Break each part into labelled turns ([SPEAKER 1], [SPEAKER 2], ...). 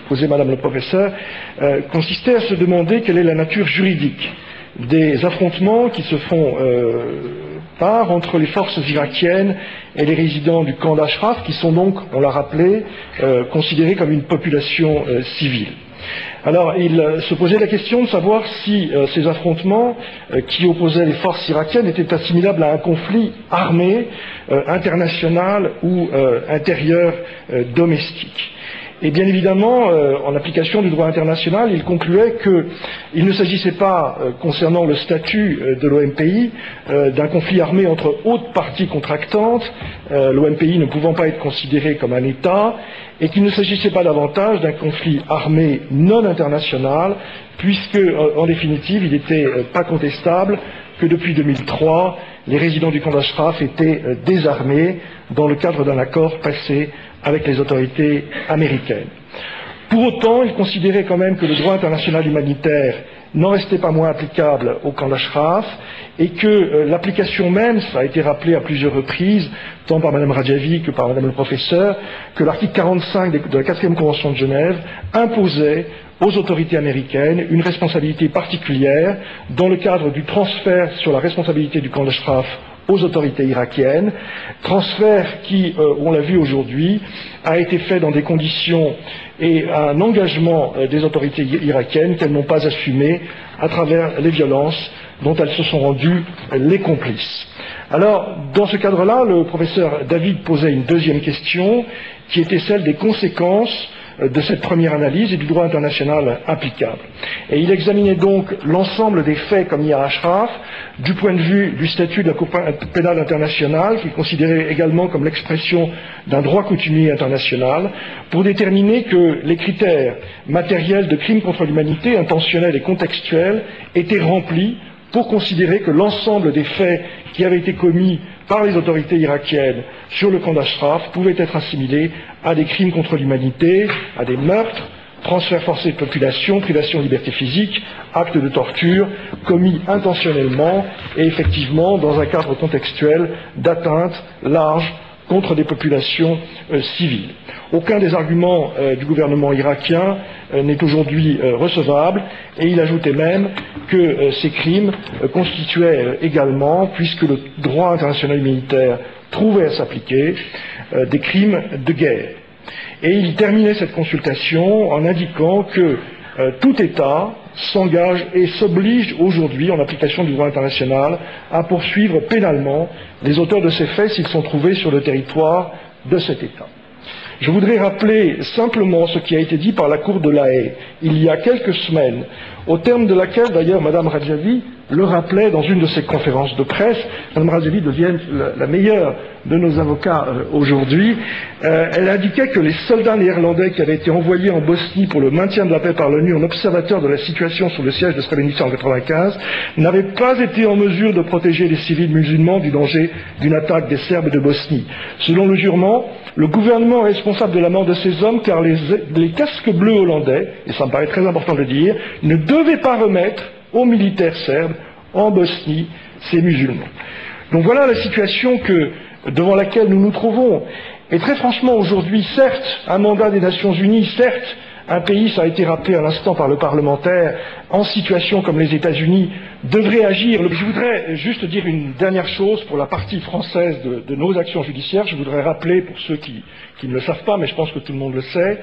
[SPEAKER 1] posait Madame le professeur, consistait à se demander quelle est la nature juridique des affrontements qui se font part entre les forces irakiennes et les résidents du camp d'Ashraf, qui sont donc, on l'a rappelé, considérés comme une population civile. Alors, il se posait la question de savoir si ces affrontements qui opposaient les forces irakiennes étaient assimilables à un conflit armé, international ou intérieur domestique. Et bien évidemment, en application du droit international, il concluait qu'il ne s'agissait pas, concernant le statut de l'OMPI, d'un conflit armé entre hautes parties contractantes, l'OMPI ne pouvant pas être considéré comme un État, et qu'il ne s'agissait pas davantage d'un conflit armé non international, puisque, en définitive, il n'était pas contestable que depuis 2003, les résidents du camp d'Ashraf étaient désarmés dans le cadre d'un accord passé avec les autorités américaines. Pour autant, il considérait quand même que le droit international humanitaire n'en restait pas moins applicable au camp d'Ashraf et que l'application même, ça a été rappelé à plusieurs reprises, tant par Mme Radjavi que par Mme le professeur, que l'article 45 de la 4e Convention de Genève imposait aux autorités américaines une responsabilité particulière dans le cadre du transfert sur la responsabilité du camp d'Ashraf aux autorités irakiennes, transfert qui, on l'a vu aujourd'hui, a été fait dans des conditions et un engagement des autorités irakiennes qu'elles n'ont pas assumé à travers les violences dont elles se sont rendues les complices. Alors, dans ce cadre-là, le professeur David posait une deuxième question, qui était celle des conséquences de cette première analyse et du droit international applicable. Et il examinait donc l'ensemble des faits commis à Ashraf du point de vue du statut de la Cour pénale internationale, qu'il considérait également comme l'expression d'un droit coutumier international, pour déterminer que les critères matériels de crimes contre l'humanité, intentionnels et contextuels, étaient remplis pour considérer que l'ensemble des faits qui avaient été commis par les autorités irakiennes sur le camp d'Ashraf pouvaient être assimilés à des crimes contre l'humanité, à des meurtres, transferts forcés de population, privation de liberté physique, actes de torture commis intentionnellement et effectivement dans un cadre contextuel d'atteinte large contre des populations civiles. Aucun des arguments du gouvernement irakien n'est aujourd'hui recevable et il ajoutait même que ces crimes constituaient également, puisque le droit international humanitaire trouvait à s'appliquer, des crimes de guerre. Et il terminait cette consultation en indiquant que tout État s'engage et s'oblige aujourd'hui, en application du droit international, à poursuivre pénalement les auteurs de ces faits s'ils sont trouvés sur le territoire de cet État. Je voudrais rappeler simplement ce qui a été dit par la Cour de La Haye il y a quelques semaines, au terme de laquelle d'ailleurs Mme Radjavi le rappelait dans une de ses conférences de presse. Mme Radjavi devient la meilleure de nos avocats aujourd'hui. Elle indiquait que les soldats néerlandais qui avaient été envoyés en Bosnie pour le maintien de la paix par l'ONU en observateur de la situation sous le siège de Srebrenica en 1995 n'avaient pas été en mesure de protéger les civils musulmans du danger d'une attaque des Serbes de Bosnie. Selon le jurement, le gouvernement est responsable de la mort de ces hommes car les casques bleus hollandais, et ça me paraît très important de le dire, ne devaient pas remettre aux militaires serbes en Bosnie ces musulmans. Donc voilà la situation devant laquelle nous nous trouvons. Et très franchement, aujourd'hui, certes, un mandat des Nations Unies, certes, un pays, ça a été rappelé à l'instant par le parlementaire, en situation comme les États-Unis, devrait agir. Je voudrais juste dire une dernière chose pour la partie française de nos actions judiciaires. Je voudrais rappeler, pour ceux qui ne le savent pas, mais je pense que tout le monde le sait,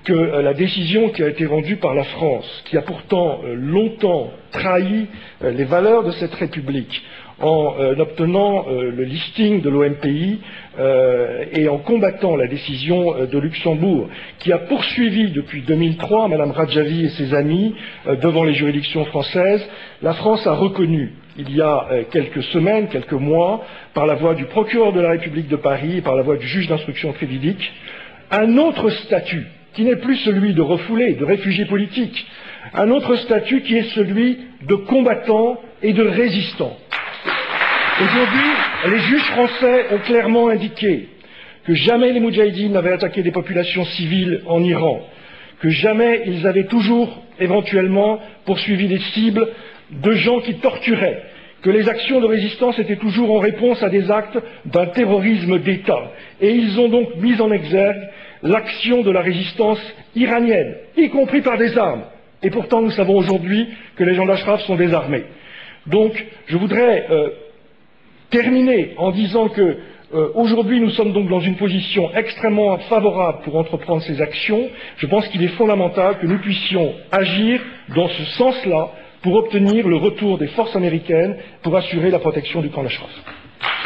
[SPEAKER 1] que la décision qui a été rendue par la France, qui a pourtant longtemps trahi les valeurs de cette République, en obtenant le listing de l'OMPI et en combattant la décision de Luxembourg, qui a poursuivi depuis 2003 Mme Radjavi et ses amis devant les juridictions françaises, la France a reconnu, il y a quelques semaines, quelques mois, par la voix du procureur de la République de Paris et par la voix du juge d'instruction Trévidic, un autre statut, qui n'est plus celui de refoulé, de réfugié politique, un autre statut qui est celui de combattant et de résistant. Aujourd'hui, les juges français ont clairement indiqué que jamais les Moudjahidines n'avaient attaqué des populations civiles en Iran, que jamais ils avaient toujours éventuellement poursuivi des cibles de gens qui torturaient, que les actions de résistance étaient toujours en réponse à des actes d'un terrorisme d'État. Et ils ont donc mis en exergue l'action de la résistance iranienne, y compris par des armes. Et pourtant, nous savons aujourd'hui que les gens d'Ashraf sont désarmés. Donc, je voudrais terminer en disant que aujourd'hui, nous sommes donc dans une position extrêmement favorable pour entreprendre ces actions. Je pense qu'il est fondamental que nous puissions agir dans ce sens-là pour obtenir le retour des forces américaines pour assurer la protection du camp d'Ashraf.